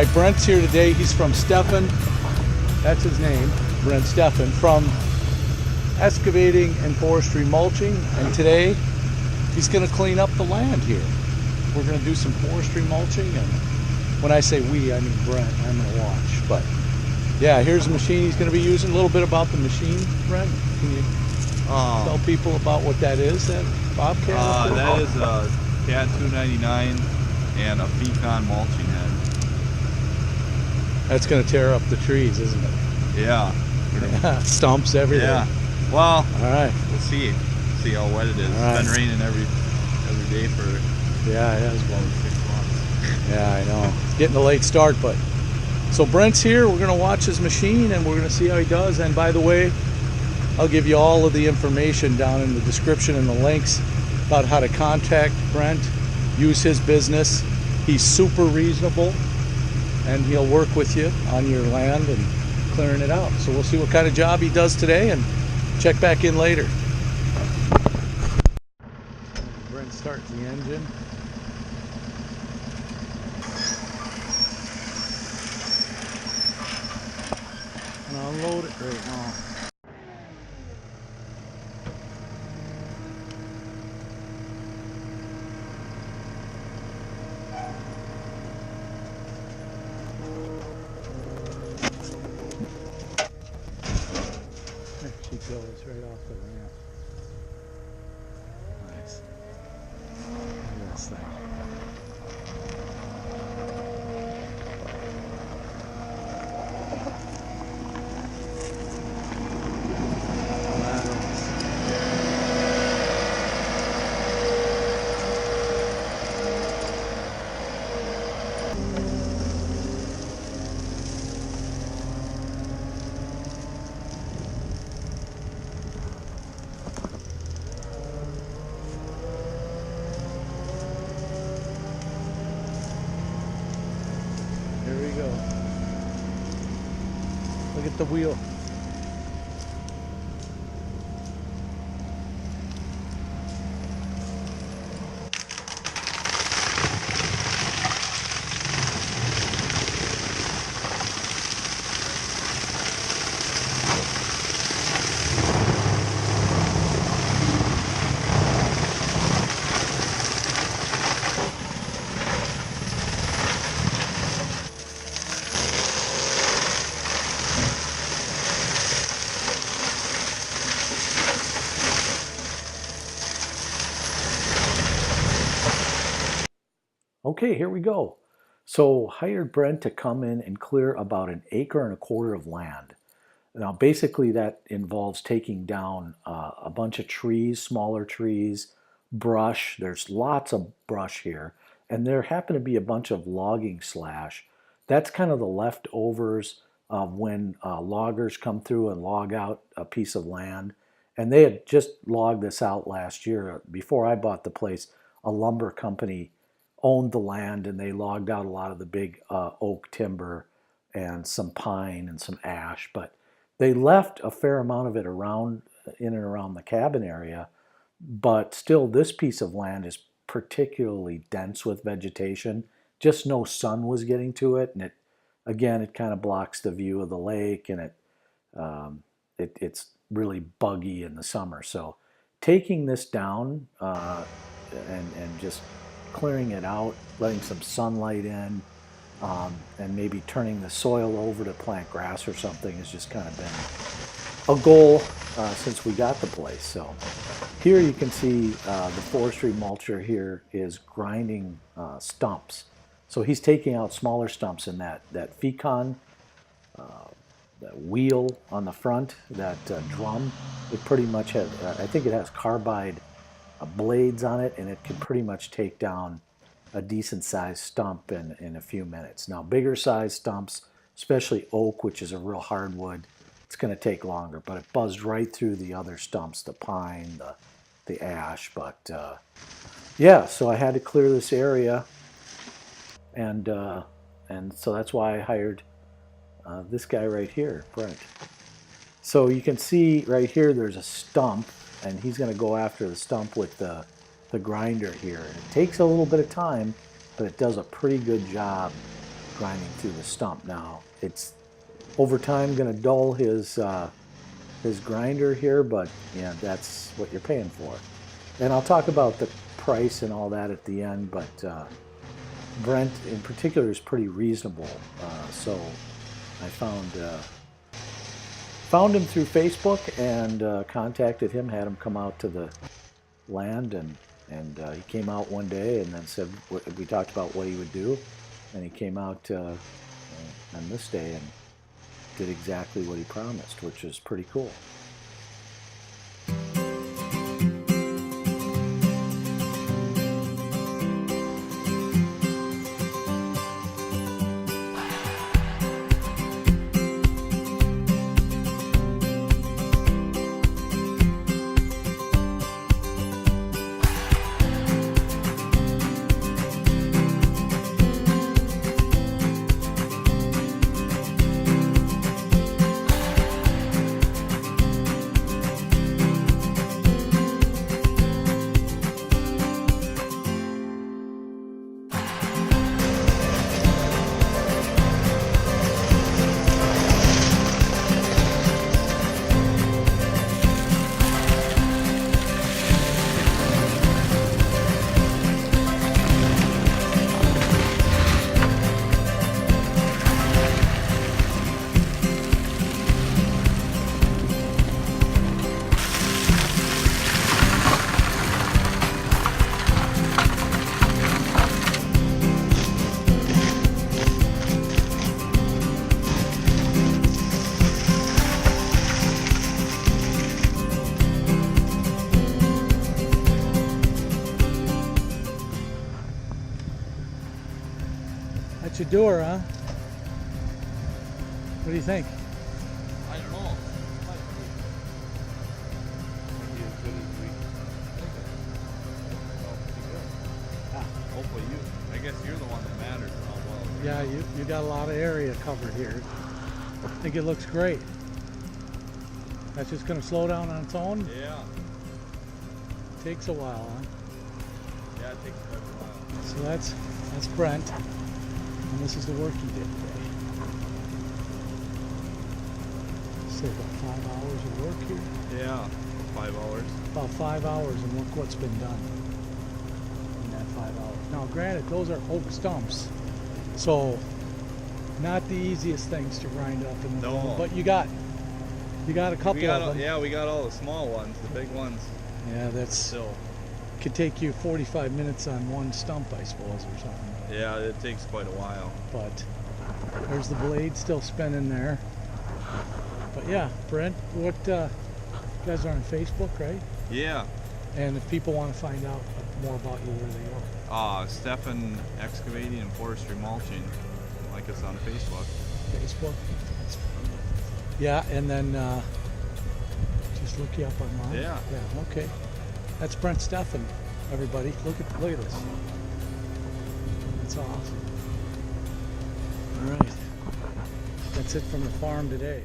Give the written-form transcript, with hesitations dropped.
right, Brent's here today. He's from Stefan. That's his name, Brent Stefan, from Excavating and Forestry Mulching. And today he's going to clean up the land here. We're going to do some forestry mulching. And when I say we, I mean Brent. I'm going to watch. But yeah, here's the machine he's going to be using. A little bit about the machine, Brent. Can you tell people about what that is, that Bobcat? That is a Cat 299 and a Fecon mulching head. That's going to tear up the trees, isn't it? Yeah. Stumps, everything. Yeah. Well, all right. We'll see how wet it is. Right. It's been raining every day for yeah, it has about 6 months. Yeah, I know. It's getting a late start, but so Brent's here. We're going to watch his machine and we're going to see how he does. And by the way, I'll give you all of the information down in the description and the links about how to contact Brent, use his business. He's super reasonable and he'll work with you on your land and clearing it out. So we'll see what kind of job he does today and check back in later. Brent starts the engine. And I'll unload it right now. There she goes, right off the ramp. Nice. Look at this thing. Here we go. Look at the wheel. Okay, here we go. So hired Brent to come in and clear about 1.25 acres of land. Now basically that involves taking down a bunch of trees, smaller trees, brush. There's lots of brush here. And there happen to be a bunch of logging slash. That's kind of the leftovers of when loggers come through and log out a piece of land. And they had just logged this out last year. Before I bought the place, a lumber company owned the land and they logged out a lot of the big oak timber and some pine and some ash, but they left a fair amount of it around in and around the cabin area. But still, this piece of land is particularly dense with vegetation. Just no sun was getting to it, and it kind of blocks the view of the lake, and it's really buggy in the summer. So taking this down and just clearing it out, letting some sunlight in, and maybe turning the soil over to plant grass or something has just kind of been a goal since we got the place. So here you can see the forestry mulcher here is grinding stumps. So he's taking out smaller stumps in that Fecon, that wheel on the front, that drum. It pretty much has, I think it has carbide blades on it, and it can pretty much take down a decent sized stump in a few minutes. Now bigger sized stumps, especially oak, which is a real hardwood, it's going to take longer, but it buzzed right through the other stumps, the pine, the ash. But yeah, so I had to clear this area, and so that's why I hired this guy right here, Brent. So you can see right here there's a stump, and he's going to go after the stump with the grinder here. And it takes a little bit of time, but it does a pretty good job grinding through the stump. Now it's over time going to dull his grinder here, but yeah, that's what you're paying for. And I'll talk about the price and all that at the end, but Brent in particular is pretty reasonable. So I found him through Facebook and contacted him, had him come out to the land, and he came out one day and then said, we talked about what he would do, and he came out on this day and did exactly what he promised, which is pretty cool. That's your door, huh? What do you think? I don't know. Might be as good as we think it. Well, pretty good. Ah. Hopefully I guess you're the one that matters how well. Yeah, you got a lot of area covered here. I think it looks great. That's just gonna slow down on its own? Yeah. Takes a while, huh? Yeah, it takes quite a while. So that's Brent. And this is the work he did today. Say about 5 hours of work here? Yeah, 5 hours. About 5 hours, and look what's been done in that 5 hours. Now granted, those are oak stumps, so not the easiest things to grind up in the No. mill, but you got a couple of them. Yeah, we got all the small ones, the big ones. Yeah, that's Still. could take you 45 minutes on one stump, I suppose, or something. Yeah, it takes quite a while. But there's the blade still spinning there. But yeah, Brent, what you guys are on Facebook, right? Yeah. And if people want to find out more about you, where they go? Stefan Excavating and Forestry Mulching. Like us on Facebook. Facebook. Yeah, and then just look you up online. Yeah. Yeah. Okay. That's Brent Stefan. Everybody, look at this. That's awesome. All right. That's it from the farm today.